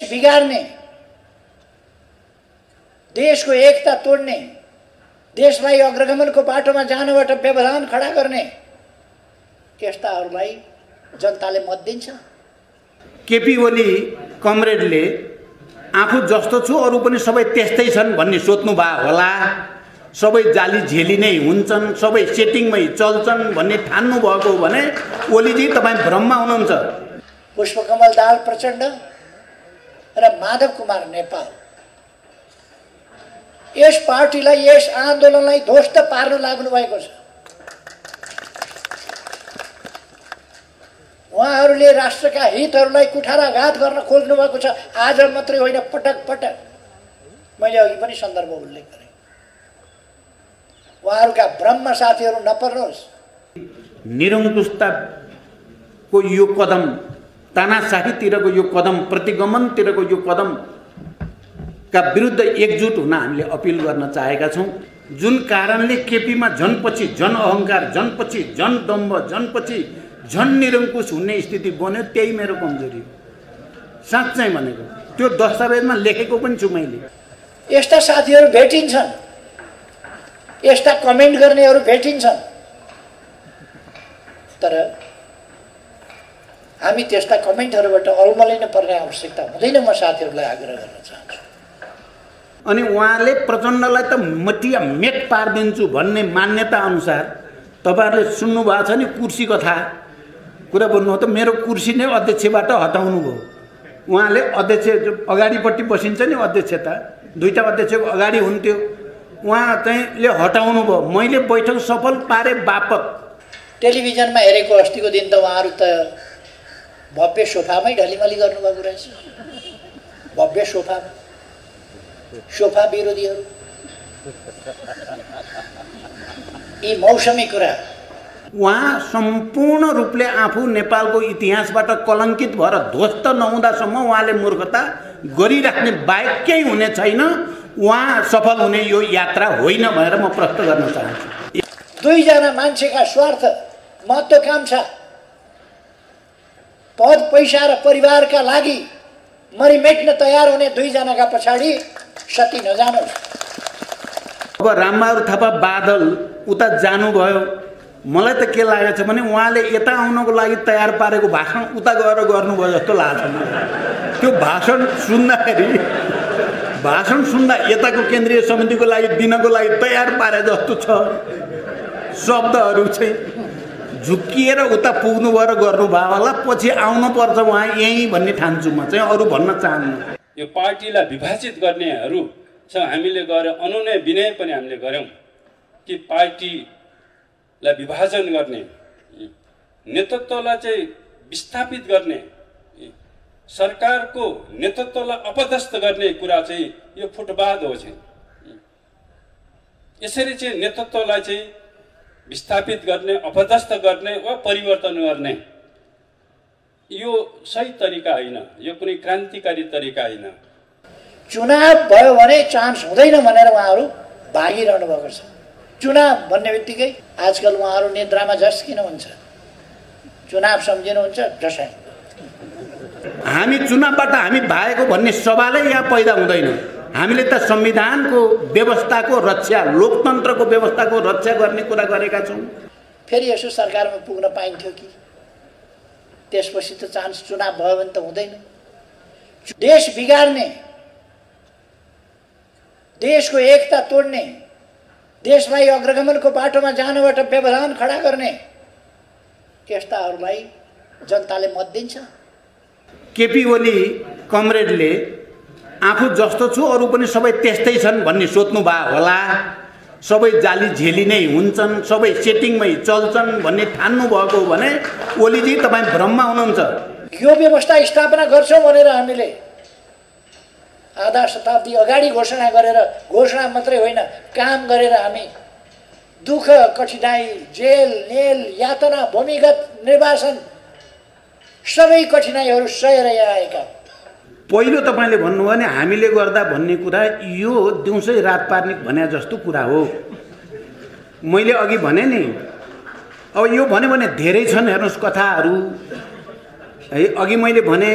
बिगार्ने, देशको एकता तोड्ने, देशलाई अग्रगमनको बाटोमा जानबाट व्यवधान खडा गर्ने त्यस्ताहरूलाई जनताले मत दिन्छ। केपी ओली कमरेडले आफू जस्तो छु अरू पनि सबै त्यस्तै छन् भन्ने सोच्नु भयो होला, सबै जाली झेली नै हुन्छन्, सबै सेटिङमै चल्छन् भन्ने ठान्नु भएको हो भने ओलीजी तपाईँ भ्रममा हुनुहुन्छ। पुष्पकमल दाहाल प्रचण्ड र माधव कुमार नेपाल यस पार्टीलाई, यस आन्दोलनलाई ध्वस्त पार्न लाग्नु भएको छ। उहाँहरूले राष्ट्रका हितहरूलाई कुठाराघात गर्न खोज्नु भएको छ। आज मात्रै होइन, पटक पटक मैले अघि पनि सन्दर्भ उल्लेख गरेँ। उहाँहरूका ब्रह्म साथीहरू नपर्नुहोस्। निरङ्कुशताको यो कदम, तानाशाहीतिरको यो कदम, प्रतिगमनतिरको यो कदम का विरुद्ध एकजुट हुन हामीले अपिल गर्न चाहेका छौँ। जुन कारणले केपीमा जनपछि जन अहङ्कार, जनपछि जन दम्भ, जनपछि झन निरङ्कुश हुने स्थिति बन्यो, त्यही मेरो कमजोरी हो। साँच्चै भनेको त्यो दस्तावेजमा लेखेको पनि छु मैले। यस्ता साथीहरू भेटिन्छन्, यस्ता कमेन्ट गर्नेहरू भेटिन्छन्, तर हामी त्यस्ता कमेन्टहरूबाट अल्मलिन पर्ने आवश्यकता हुँदैन। म साथीहरूलाई आग्रह गर्न चाहन्छु। अनि उहाँले प्रचण्डलाई त मटिया मेट पारिदिन्छु भन्ने मान्यता अनुसार तपाईँहरूले सुन्नुभएको छ नि कुर्सी कथा कुरा बोल्नु हो त, मेरो कुर्सी नै अध्यक्षबाट हटाउनु भयो। उहाँले अध्यक्ष जो अगाडिपट्टि बसिन्छ नि अध्यक्षता, दुईटा अध्यक्षको अगाडि हुन्थ्यो, उहाँ चाहिँले हटाउनु भयो। मैले बैठक सफल पारे बापत। टेलिभिजनमा हेरेको अस्तिको दिन त उहाँहरू त भव्य सोफामै ढलिमली गर्नुभएको रहेछ। भव्य सोफामा, सोफा विरोधीहरू, यी मौसमी कुरा। उहाँ सम्पूर्ण रूपले आफू नेपालको इतिहासबाट कलङ्कित भएर ध्वस्त नहुँदासम्म उहाँले मूर्खता गरिराख्ने बाहेक केही हुने छैन। उहाँ सफल हुने यो यात्रा होइन भनेर म प्रश्न गर्न चाहन्छु। दुईजना मान्छेका स्वार्थ, महत्त्वाकांक्षा, पद पैसा र परिवारका लागि मरिमेट्न तयार हुने दुईजनाका पछाडि सती नजानुहोस्। अब रामबहादुर थापा बादल उता जानुभयो, मलाई त के लागेको छ भने उहाँले यता आउनको लागि तयार पारेको भाषण उता गएर गर्नुभयो जस्तो लाग्छ। त्यो भाषण सुन्दा यताको केन्द्रीय समितिको लागि दिनको लागि तयार पारे जस्तो छ। शब्दहरू चाहिँ झुक्किएर उता पुग्नु भएर गर्नुभयो होला, पछि आउनुपर्छ उहाँ यहीँ भन्ने ठान्छु म चाहिँ, अरू भन्न चाहन्छु। यो पार्टीलाई विभाजित गर्नेहरूसँग हामीले गरे अनुनय विनय पनि हामीले गऱ्यौँ कि पार्टीलाई विभाजन गर्ने, नेतृत्वलाई चाहिँ विस्थापित गर्ने, सरकारको नेतृत्वलाई अपदस्थ गर्ने कुरा चाहिँ यो फुटवाद हो। चाहिँ यसरी चाहिँ नेतृत्वलाई चाहिँ विस्थापित गर्ने, अपदस्थ गर्ने वा परिवर्तन गर्ने यो सही तरिका होइन, यो कुनै क्रान्तिकारी तरिका होइन। चुनाव भयो भने चान्स हुँदैन भनेर उहाँहरू भागिरहनु भएको छ। चुनाव भन्ने बित्तिकै आजकल उहाँहरू निद्रामा झस्किनु हुन्छ, चुनाव सम्झिनुहुन्छ जसै। हामी चुनावबाट हामी भागेको भन्ने सवालै यहाँ पैदा हुँदैन। हामीले त संविधानको व्यवस्थाको रक्षा, लोकतन्त्रको व्यवस्थाको रक्षा गर्ने कुरा गरेका छौँ। फेरि यसो सरकारमा पुग्न पाइन्थ्यो कि? त्यसपछि त चान्स चुनाव भयो भने त हुँदैन। देश बिगार्ने, देशको एकता तोड्ने, देशलाई अग्रगमनको बाटोमा जानबाट व्यवधान खडा गर्ने त्यस्ताहरूलाई जनताले मत दिन्छ। केपी ओली कमरेडले आफू जस्तो छु अरू पनि सबै त्यस्तै छन् भन्ने सोच्नु भयो होला, सबै जाली झेली नै हुन्छन्, सबै सेटिङमै चल्छन् भन्ने ठान्नु भएको हो भने ओलीजी तपाईँ भ्रममा हुनुहुन्छ। यो व्यवस्था स्थापना गर्छौँ भनेर हामीले आधा शताब्दी अगाडि घोषणा गरेर, घोषणा मात्रै होइन काम गरेर हामी दुःख, कठिनाइ, जेल, नेल, यातना, भूमिगत निर्वासन सबै कठिनाइहरू सहेर यहाँ आएका। पहिलो तपाईँले भन्नुभयो भने हामीले गर्दा भन्ने कुरा यो दिउँसै रात पार्ने भने जस्तो कुरा हो। मैले अघि भने नि, अब यो भन्यो भने धेरै छन् हेर्नुहोस् कथाहरू है। अघि मैले भने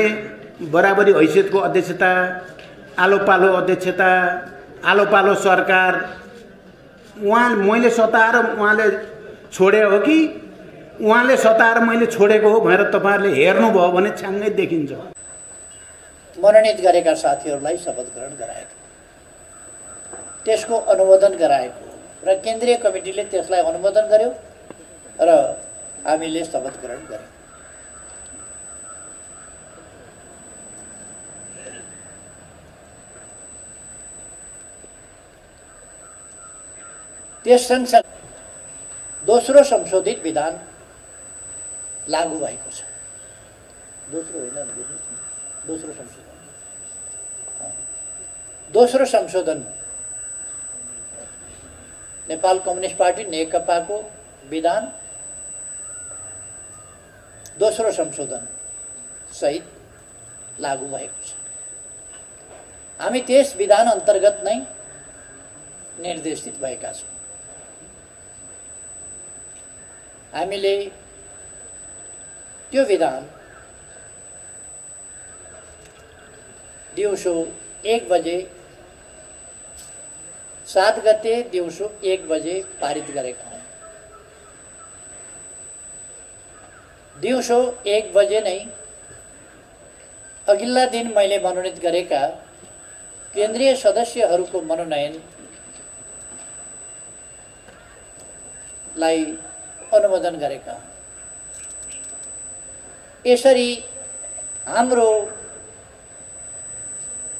बराबरी हैसियतको अध्यक्षता, आलो पालो अध्यक्षता, आलो पालो सरकार, मैले सताएर उहाँले छोडे हो कि उहाँले सताएर मैले छोडेको हो भनेर तपाईँहरूले हेर्नुभयो भने छ्याङ्गै देखिन्छ। मनोनित गरेका साथीहरूलाई शपथ ग्रहण गराएको, त्यसको अनुमोदन गराएको र केन्द्रीय कमिटीले त्यसलाई अनुमोदन गर्यो र हामीले शपथ ग्रहण गर्यौँ। त्यस सँगसँगै दोस्रो संशोधित विधान लागू भएको छ। दोस्रो संशोधन नेपाल कम्युनिस्ट पार्टी नेकपाको विधान दोस्रो संशोधन सहित लागू भएको छ। हामी त्यस विधान अन्तर्गत नै निर्देशित भएका छौँ। हामीले त्यो विधान दिउँसो 1 बजे 7 गते दिउँसो 1 बजे पारित गरेका हौँ। दिउँसो 1 बजे नै अघिल्ला दिन मैले मनोनित गरेका केन्द्रीय सदस्यहरूको मनोनयनलाई अनुमोदन गरेका। यसरी हाम्रो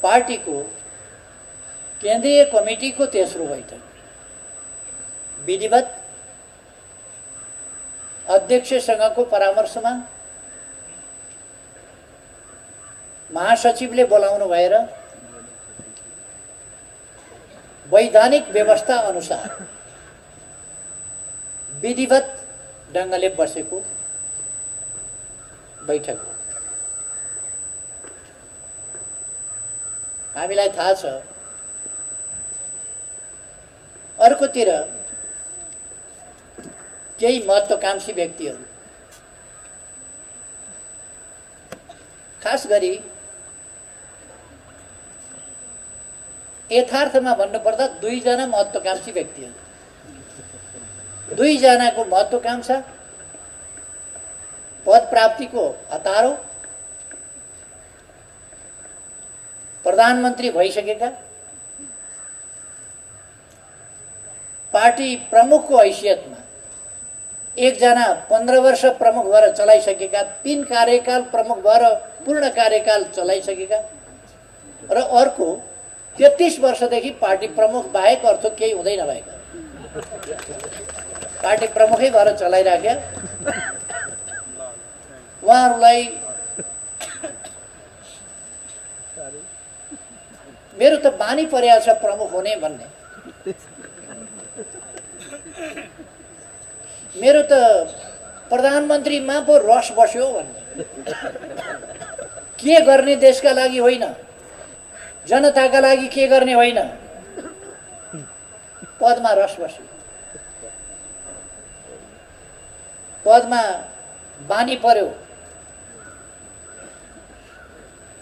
पार्टीको केन्द्रीय कमिटीको तेस्रो बैठक विधिवत अध्यक्षसँगको परामर्शमा महासचिवले बोलाउनु भएर वैधानिक व्यवस्था अनुसार विधिवत ढङ्गले बसेको बैठक हो। हामीलाई थाहा छ अर्कोतिर केही महत्त्वकांक्षी व्यक्तिहरू, खास गरी यथार्थमा भन्नुपर्दा 2 जना महत्त्वकांक्षी व्यक्तिहरू, 2 जनाको महत्त्वकांक्षा पद प्राप्तिको हतारो, प्रधानमन्त्री भइसकेका, पार्टी प्रमुखको हैसियतमा 1 जना 15 वर्ष प्रमुख भएर चलाइसकेका, 3 कार्यकाल प्रमुख भएर पूर्ण कार्यकाल चलाइसकेका र अर्को 33 वर्षदेखि पार्टी प्रमुख बाहेक अर्थ केही हुँदै नभएका, पार्टी प्रमुखै भएर चलाइराख्या उहाँहरूलाई मेरो त बानी परेको छ प्रमुख हुने भन्ने। मेरो त प्रधानमन्त्रीमा पो रस बस्यो भन्ने। के गर्ने देशका लागि होइन, जनताका लागि के गर्ने होइन, पदमा रस बस्यो, पदमा बानी पर्यो,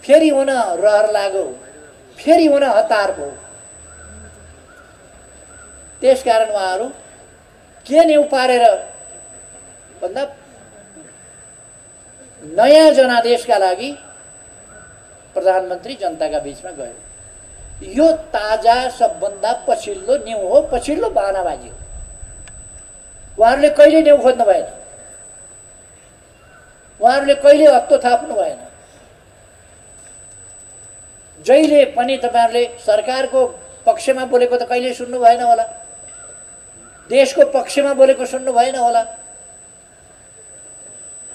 फेरि हुन रहर लाग्यो, फेरि हुन हतार भयो। त्यसकारण उहाँहरू के न्यु पारेर भन्दा नयाँ जनादेशका लागि प्रधानमन्त्री जनताका बीचमा गयो। यो ताजा सबभन्दा पछिल्लो न्यु हो, पछिल्लो बहानाबाजी हो। उहाँहरूले कहिले न्यु खोज्नु भएन, उहाँहरूले कहिले हत्तो थाप्नु भएन। जहिले पनि तपाईहरुले सरकारको पक्षमा बोलेको त कहिले सुन्नु भएन होला, देशको पक्षमा बोलेको सुन्नु भएन होला।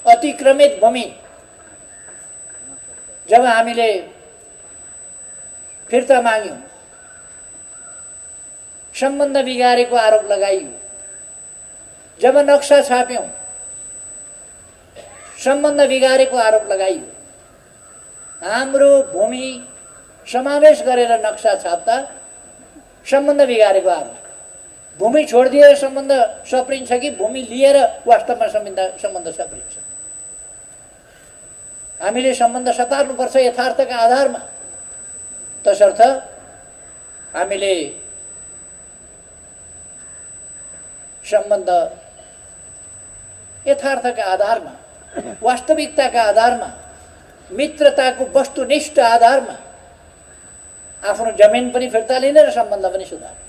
अतिक्रमित भूमि जब हामीले फिर्ता माग्यौं, सम्बन्ध बिगारेको आरोप लगाइयो, जब नक्सा छाप्यौं सम्बन्ध बिगारेको आरोप लगाइयो, हाम्रो भूमि समावेश गरेर नक्सा छाप्दा सम्बन्ध बिगारेको आरोप, भूमि छोडिदिएर सम्बन्ध सप्रिन्छ कि भूमि लिएर वास्तवमा सम्बन्ध सप्रिन्छ, हामीले सम्बन्ध सतार्नुपर्छ यथार्थका आधारमा। तसर्थ हामीले सम्बन्ध यथार्थका आधारमा, वास्तविकताका आधारमा, मित्रताको वस्तुनिष्ठ आधारमा आफ्नो जमिन पनि फिर्ता लिने र सम्बन्ध पनि सुधार्ने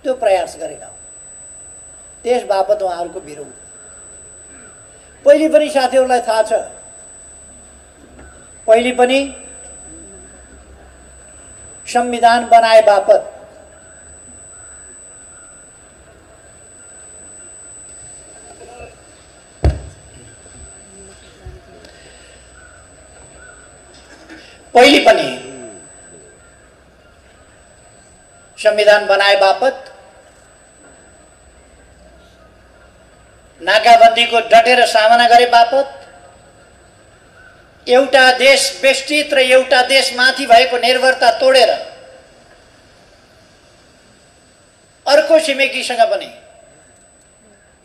त्यो प्रयास गरेका हौँ। त्यस बापत उहाँहरूको विरोध पहिले पनि साथीहरूलाई थाहा छ। पहिले पनि संविधान बनाए बापत संविधान बनाए बापत नाकाबन्दीको डटेर सामना गरे बापत एउटा देश बेष्टित र एउटा देशमाथि भएको निर्भरता तोडेर अर्को छिमेकीसँग पनि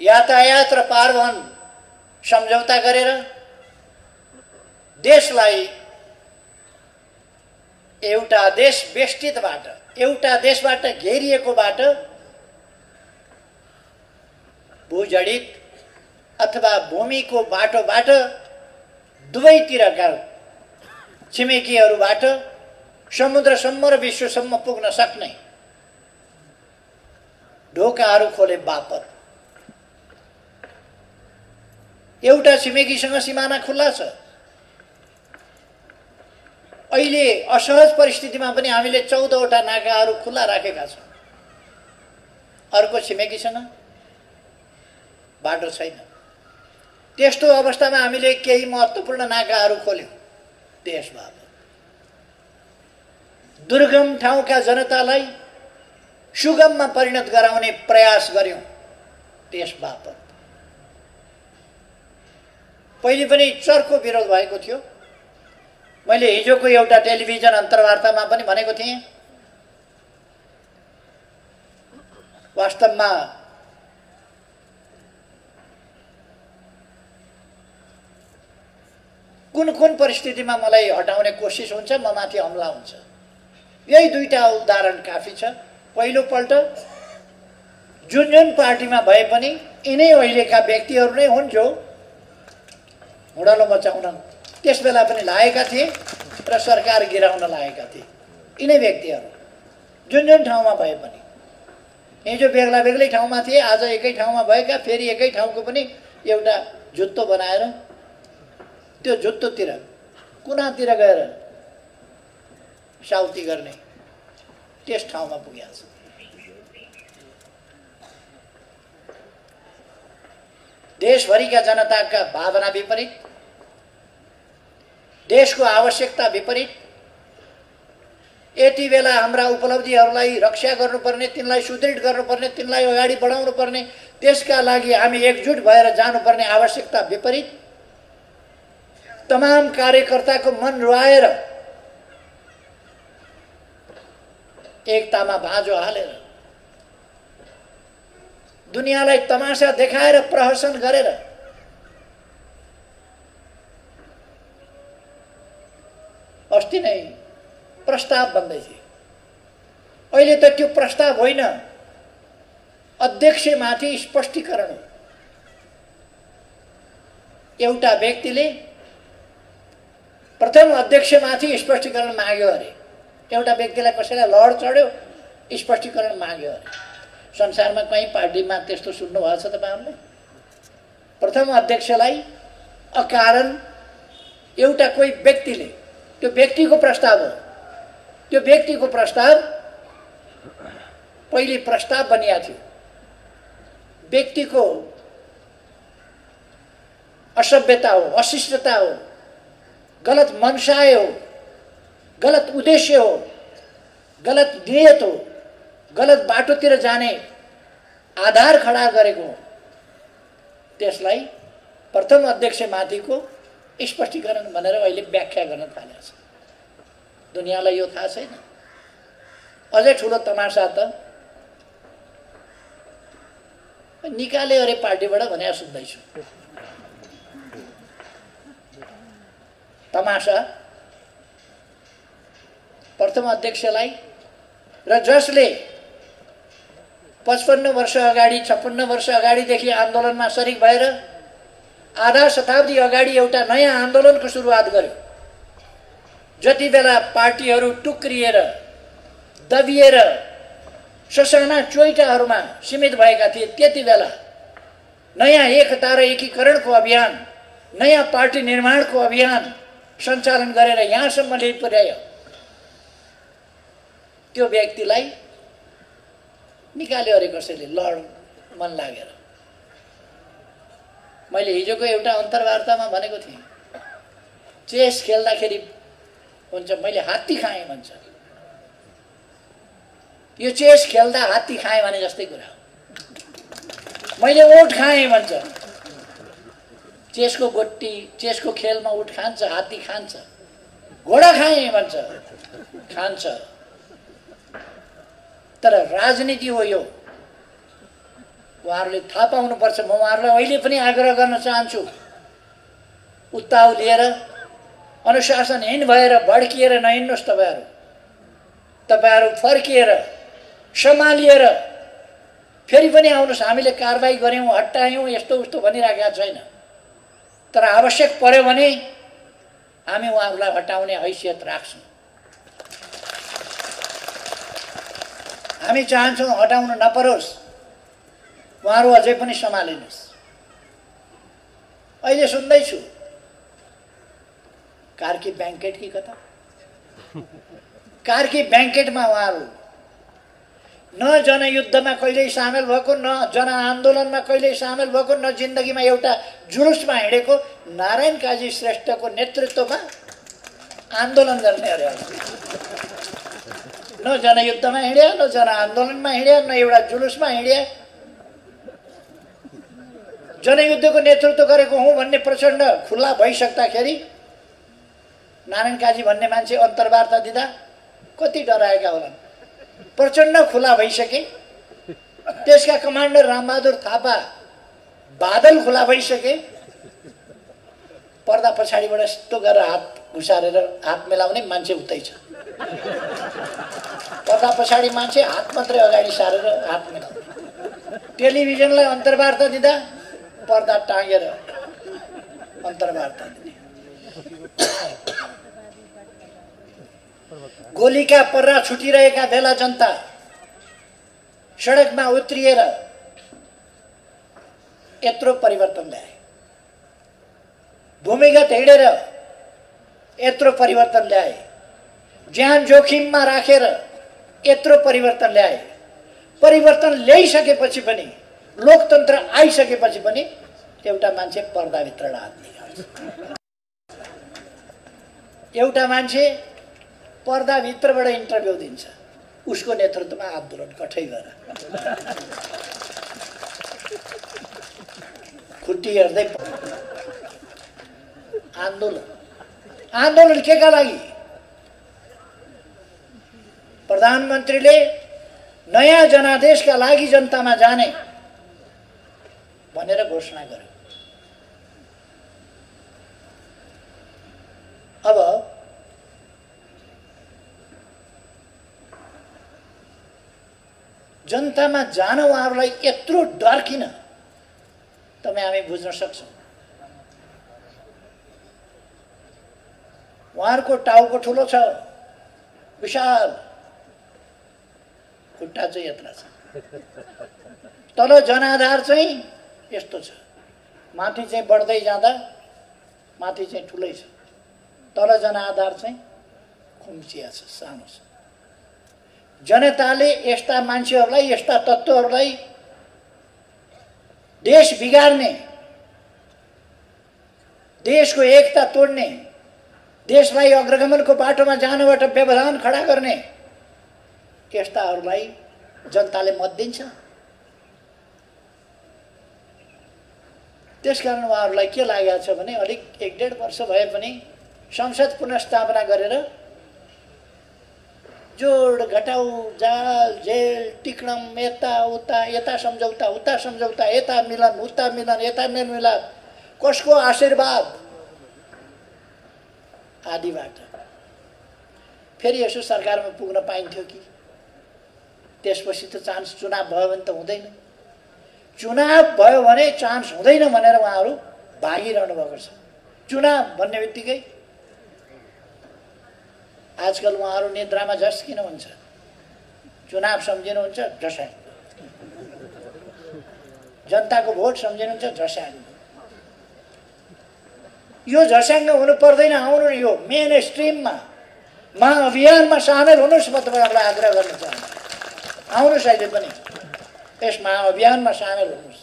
यातायात र पारवहन सम्झौता गरेर देशलाई एउटा देश बेष्टितबाट, एउटा देशबाट घेरिएकोबाट भूजडित अथवा भूमिको बाटोबाट दुवैतिरका छिमेकीहरूबाट समुद्रसम्म र विश्वसम्म पुग्न सक्ने ढोकाहरू खोले बापत एउटा छिमेकीसँग सिमाना खुल्ला छ। अहिले असहज परिस्थितिमा पनि हामीले 14 वटा नाकाहरू खुल्ला राखेका छौँ। अर्को छिमेकीसँग बाटो छैन। त्यस्तो अवस्थामा हामीले केही महत्त्वपूर्ण नाकाहरू खोल्यौँ देश बापत। दुर्गम ठाउँका जनतालाई सुगममा परिणत गराउने प्रयास गर्यौँ देश बापत। पहिले पनि चर्को विरोध भएको थियो। मैले हिजोको एउटा टेलिभिजन अन्तर्वार्तामा पनि भनेको थिएँ, वास्तवमा कुन कुन परिस्थितिमा मलाई हटाउने कोसिस हुन्छ, म माथि हमला हुन्छ। यही दुईटा उदाहरण काफी छ। पहिलो पल्ट जुन जुन पार्टीमा भए पनि यिनै अहिलेका व्यक्तिहरू नै हुन् जो हुडलो मचाउन त्यस बेला पनि लागेका थिए र सरकार गिराउन लागेका थिए। यिनै व्यक्तिहरू जुन जुन ठाउँमा भए पनि, हिजो बेग्ला बेग्लै ठाउँमा थिए, आज एकै ठाउँमा भएका, फेरि एकै ठाउँको पनि एउटा जुत्तो बनाएर त्यो जुत्तोतिर कुनातिर गएर साउती गर्ने त्यस ठाउँमा पुगेको छ। देशभरिका जनताका भावना विपरीत, देशको आवश्यकता विपरीत, यति बेला हाम्रा उपलब्धिहरूलाई रक्षा गर्नुपर्ने, तिनलाई सुदृढ गर्नुपर्ने, तिनलाई अगाडि बढाउनु पर्ने, त्यसका लागि हामी एकजुट भएर जानुपर्ने आवश्यकता विपरीत तमाम कार्यकर्ताको मन रुवाएर एकतामा भाँजो हालेर दुनियाँलाई तमासा देखाएर प्रहसन गरेर अस्ति नै प्रस्ताव बन्दै थियो। अहिले त त्यो प्रस्ताव होइन, अध्यक्षमाथि स्पष्टीकरण हो। एउटा व्यक्तिले प्रथम अध्यक्षमाथि स्पष्टीकरण माग्यो अरे, एउटा व्यक्तिलाई कसैलाई लड चढ्यो, स्पष्टीकरण माग्यो अरे। संसारमा कहीँ पार्टीमा त्यस्तो सुन्नुभएको छ तपाईँहरूले? प्रथम अध्यक्षलाई अकारण एउटा कोही व्यक्तिले, त्यो व्यक्तिको प्रस्ताव हो, त्यो व्यक्तिको प्रस्ताव पहिले प्रस्ताव बनिएको थियो, व्यक्तिको असभ्यता हो, अशिष्टता हो, गलत मनसाय हो, गलत उद्देश्य हो, गलत नियत हो, गलत बाटोतिर जाने आधार खडा गरेको हो। त्यसलाई प्रथम अध्यक्षमाथिको स्पष्टीकरण भनेर अहिले व्याख्या गर्न थालेको छ। दुनियाँलाई यो थाहा छैन। अझै ठुलो तमासा त निकाले अरे पार्टीबाट भनेर सुन्दैछु। तमासा प्रथम अध्यक्षलाई र जसले 55 वर्ष अगाडि 56 वर्ष अगाडिदेखि आन्दोलनमा सरिक भएर आधा शताब्दी अगाडि एउटा नयाँ आन्दोलनको सुरुवात गर्यो। जति बेला पार्टीहरू टुक्रिएर दबिएर ससाना चोइटाहरूमा सीमित भएका थिए, त्यति बेला नयाँ एकता र एकीकरणको अभियान, नयाँ पार्टी निर्माणको अभियान सञ्चालन गरेर यहाँसम्म ल्याइ पुर्यायो। त्यो व्यक्तिलाई निकाल्यो अरे कसैले लड मन लागेर। मैले हिजोको एउटा अन्तर्वार्तामा भनेको थिएँ, चेस खेल्दाखेरि हुन्छ मैले हात्ती खाएँ भन्छ। यो चेस खेल्दा हात्ती खाएँ भने जस्तै कुरा हो। मैले ओठ खाएँ भन्छ। चेसको गोटी, चेसको खेलमा उठ खान्छ, हात्ती खान्छ। घोडा खाएँ भन्छ, खान्छ। तर राजनीति हो यो। उहाँहरूले थाहा पाउनुपर्छ। म उहाँहरूलाई अहिले पनि आग्रह गर्न चाहन्छु, उत्ताउलिएर अनुशासनहीन भएर भड्किएर नहिँड्नुहोस्। तपाईँहरू फर्किएर सम्हालिएर फेरि पनि आउनुहोस्। हामीले कारबाही गऱ्यौँ, हटायौँ, यस्तो उस्तो भनिराखेका छैन। तर आवश्यक पर्यो भने हामी उहाँहरूलाई हटाउने हैसियत राख्छौँ। हामी चाहन्छौँ हटाउन नपरोस्, उहाँहरू अझै पनि सम्हालिनुहोस्। अहिले सुन्दैछु कार्की ब्याङ्केट कि कता, कार्की ब्याङ्केटमा उहाँहरू न जनयुद्धमा कहिल्यै सामेल भएको, न जनआन्दोलनमा कहिल्यै सामेल भएको, न जिन्दगीमा एउटा जुलुसमा हिँडेको नारायण काजी श्रेष्ठको नेतृत्वमा आन्दोलन गर्ने अरे। न जनयुद्धमा हिँड्या, न जनआन्दोलनमा हिँड्या, न एउटा जुलुसमा हिँड्या। जनयुद्धको नेतृत्व गरेको हुँ भन्ने प्रचण्ड खुल्ला भइसक्दाखेरि नारायण काजी भन्ने मान्छे अन्तर्वार्ता दिँदा कति डराएका होलान्। प्रचण्ड खुला भइसके, त्यसका कमान्डर रामबहादुर थापा बादल खुला भइसके, पर्दा पछाडिबाट यस्तो गरेर हात घुसारेर हात मिलाउने मान्छे उतै छ। पर्दा पछाडि मान्छे हात मात्रै अगाडि सारेर हात मिलाउने। टेलिभिजनलाई अन्तर्वार्ता दिँदा पर्दा टाँगेर अन्तर्वार्ता दिने। गोलीका पर्रा छुटिरहेका बेला जनता सडकमा उत्रिएर यत्रो परिवर्तन ल्याए। भूमिगत हिँडेर यत्रो परिवर्तन ल्याए। ज्यान जोखिममा राखेर यत्रो परिवर्तन ल्याए। परिवर्तन ल्याइसकेपछि पनि, लोकतन्त्र आइसकेपछि पनि एउटा मान्छे पर्दाभित्र हात निकाल्छ। एउटा मान्छे पर्दाभित्रबाट इन्टरभ्यू दिन्छ। उसको नेतृत्वमा आन्दोलन कठै गर खुट्टी हेर्दै आन्दोलन केका लागि? प्रधानमन्त्रीले नयाँ जनादेशका लागि जनतामा जाने भनेर घोषणा गर्यो। अब जनतामा जान उहाँहरूलाई यत्रो डर किन? तपाईँ हामी बुझ्न सक्छौँ। उहाँहरूको टाउको ठुलो छ, विशाल, खुट्टा चाहिँ यत्रा छ। तल जनाधार चाहिँ यस्तो छ, माथि चाहिँ बढ्दै जाँदा माथि चाहिँ ठुलै छ, तल जनाधार चाहिँ खुम्चिया छ, सानो छ। जनताले यस्ता मान्छेहरूलाई, यस्ता तत्त्वहरूलाई देश बिगार्ने, देशको एकता तोड्ने, देशलाई अग्रगमनको बाटोमा जानबाट व्यवधान खडा गर्ने यस्ताहरूलाई जनताले मत दिन्छ। त्यसकारण उहाँहरूलाई के लागेको छ भने अलिक 1-1.5 वर्ष भए पनि संसद पुनर्स्थापना गरेर जोड घटाउ, जाल, जेल, टिक्णम, यता सम्झौता, उता सम्झौता, यता मिलन, उता मिलन, यता मेलमिलाप, कसको आशीर्वाद, आदिबाट फेरि यसो सरकारमा पुग्न पाइन्थ्यो कि? त्यसपछि त चान्स चुनाव भयो भने त हुँदैन। चुनाव भयो भने चान्स हुँदैन भनेर उहाँहरू भागिरहनु भएको छ। चुनाव भन्ने बित्तिकै आजकल उहाँहरू निद्रामा झस् किन हुन्छ? चुनाव सम्झिनुहुन्छ झस्याङ, जनताको भोट सम्झिनुहुन्छ झस्याङ। यो झस्याङ हुनु पर्दैन। आउनु यो मेन स्ट्रिममा महाअभियानमा सामेल हुनुहोस्। म तपाईँहरूलाई आग्रह गर्न चाहन्छु, आउनुहोस् अहिले पनि यस महाअभियानमा सामेल हुनुहोस्।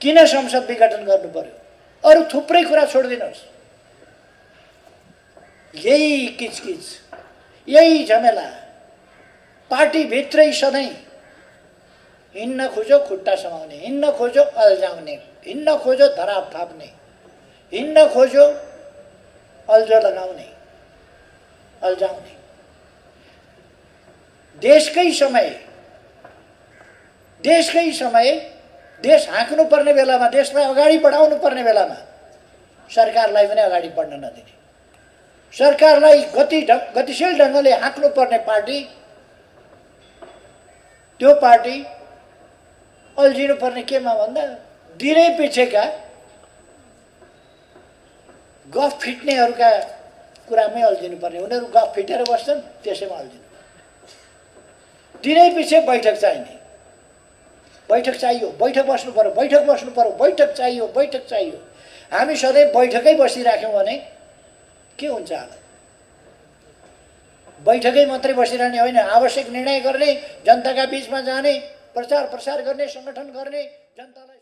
किन संसद विघटन गर्नु पर्यो? अरू थुप्रै कुरा छोडिदिनुहोस्। यही किचकिच, यही झमेला, पार्टीभित्रै सधैँ हिँड्न खोज्यो खुट्टा समाउने, हिँड्न खोज्यो अल्झाउने, हिँड्न खोज्यो धराप थाप्ने, हिँड्न खोज्यो अल्झो लगाउने, अल्झाउने। देशकै समय देश हाँक्नु पर्ने बेलामा, देशलाई अगाडि बढाउनु पर्ने बेलामा सरकारलाई पनि अगाडि बढ्न नदिने, सरकारलाई गतिशील ढङ्गले हाँक्नु पर्ने पार्टी, त्यो पार्टी अल्झिनु पर्ने केमा भन्दा दिनै पिछेका गफ फिट्नेहरूका कुरामै अल्झिनु पर्ने। उनीहरू गफ फिटेर बस्छन्, त्यसैमा अल्झिनु। दिनै पछि बैठक चाहिने, बैठक चाहियो, बैठक बस्नु पर्यो, बैठक बस्नु पर्यो, बैठक चाहियो, बैठक चाहियो। हामी सधैँ बैठकै बसिराख्यौँ भने के हुन्छ होला? बैठकै मात्रै बसिरहने होइन, आवश्यक निर्णय गर्ने, जनताका बिचमा जाने, प्रचार प्रसार गर्ने, सङ्गठन गर्ने, जनतालाई